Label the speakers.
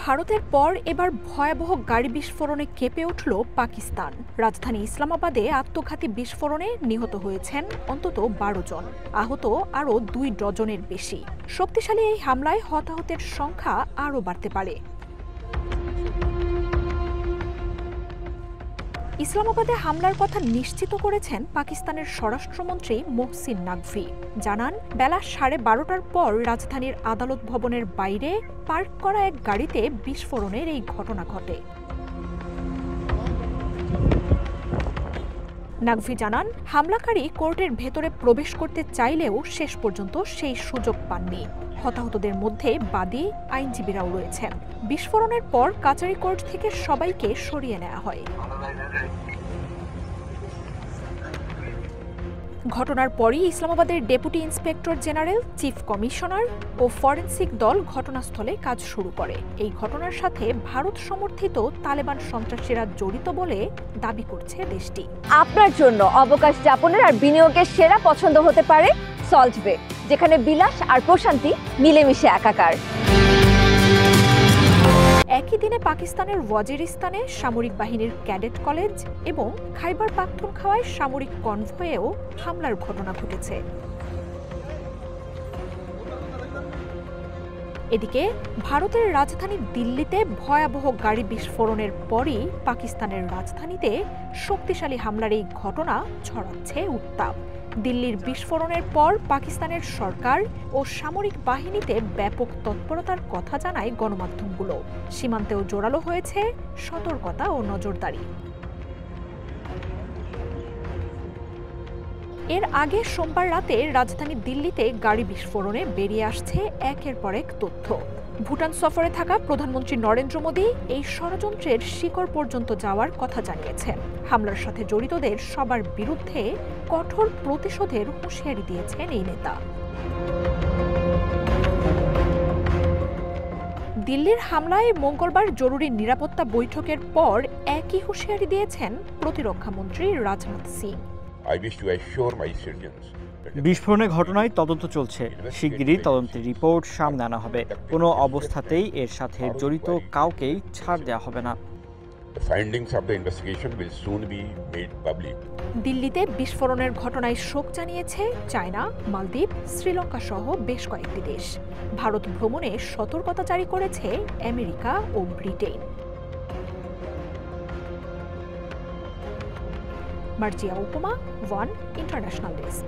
Speaker 1: ভারতের পর এবার ভয়াবহ গাড়ি বিস্ফোরণে কেঁপে উঠল পাকিস্তান। রাজধানী ইসলামাবাদে আত্মঘাতী বিস্ফোরণে নিহত হয়েছেন অন্তত ১২ জন, আহত আরও ২ ডজনের বেশি। শক্তিশালী এই হামলায় হতাহতের সংখ্যা আরও বাড়তে পারে। ইসলামাবাদে হামলার কথা নিশ্চিত করেছেন পাকিস্তানের স্বরাষ্ট্রমন্ত্রী মোহসিন নাকভি। জানান, বেলা 12:30টার পর রাজধানীর আদালত ভবনের বাইরে পার্ক করা এক গাড়িতে বিস্ফোরণের এই ঘটনা ঘটে। নাকভি জানান, হামলাকারী কোর্টের ভেতরে প্রবেশ করতে চাইলেও শেষ পর্যন্ত সেই সুযোগ পাননি। হতাহতদের মধ্যে বাদী, আইনজীবীরাও রয়েছেন। বিস্ফোরণের পর কাচারি কোর্ট থেকে সবাইকে সরিয়ে নেওয়া হয়। ঘটনার পরই ইসলামাবাদের deputy inspector general, chief commissioner ও ফরেনসিক দল ঘটনাস্থলে কাজ শুরু করে। এই ঘটনার সাথে ভারত সমর্থিত তালেবান সন্ত্রাসীরা জড়িত বলে দাবি করছে দেশটি।
Speaker 2: আপনার জন্য অবকাশ যাপনের আর বিনিয়োগের সেরা পছন্দ হতে পারে সল্ট বে, যেখানে বিলাস আর প্রশান্তি মিলেমিশে একাকার।
Speaker 1: একই দিনে পাকিস্তানের ওয়াজিরিস্তানে সামরিক বাহিনীর ক্যাডেট কলেজ এবং খাইবার পাখতুনখাওয়ায় সামরিক কনভয়েও হামলার ঘটনা ঘটেছে। এদিকে ভারতের রাজধানী দিল্লিতে ভয়াবহ গাড়ি বিস্ফোরণের পরই পাকিস্তানের রাজধানীতে শক্তিশালী হামলার এই ঘটনা ছড়াচ্ছে উত্তাপ। দিল্লির বিস্ফোরণের পর পাকিস্তানের সরকার ও সামরিক বাহিনীতে ব্যাপক তৎপরতার কথা জানায় গণমাধ্যমগুলো। সীমান্তেও জোরালো হয়েছে সতর্কতা ও নজরদারি। এর আগে সোমবার রাতে রাজধানী দিল্লিতে গাড়ি বিস্ফোরণে বেরিয়ে আসছে একের পর এক তথ্য। ভুটান সফরে থাকা প্রধানমন্ত্রী নরেন্দ্র মোদী এই ষড়যন্ত্রের শিকড় পর্যন্ত যাওয়ার কথা জানিয়েছেন। হামলার সাথে জড়িতদের সবার বিরুদ্ধে কঠোর প্রতিশোধের হুঁশিয়ারি দিয়েছেন এই নেতা। দিল্লির হামলায় মঙ্গলবার জরুরি নিরাপত্তা বৈঠকের পর একই হুঁশিয়ারি দিয়েছেন প্রতিরক্ষামন্ত্রী রাজনাথ সিং।
Speaker 3: বিস্ফোরণের ঘটনায় তদন্ত চলছে, শিগগিরই তদন্তের রিপোর্ট সামনে আনা হবে। কোনো অবস্থাতেই এর সাথে জড়িত কাউকেই ছাড় দেওয়া হবে না।
Speaker 1: দিল্লিতে বিস্ফোরণের ঘটনায় শোক জানিয়েছে চায়না, মালদ্বীপ, শ্রীলঙ্কা সহ বেশ কয়েকটি দেশ। ভারত ভ্রমণে সতর্কতা জারি করেছে আমেরিকা ও ব্রিটেন। মার্জিয়া উপমা, ওয়ান ইন্টারন্যাশনাল ডেস্ক।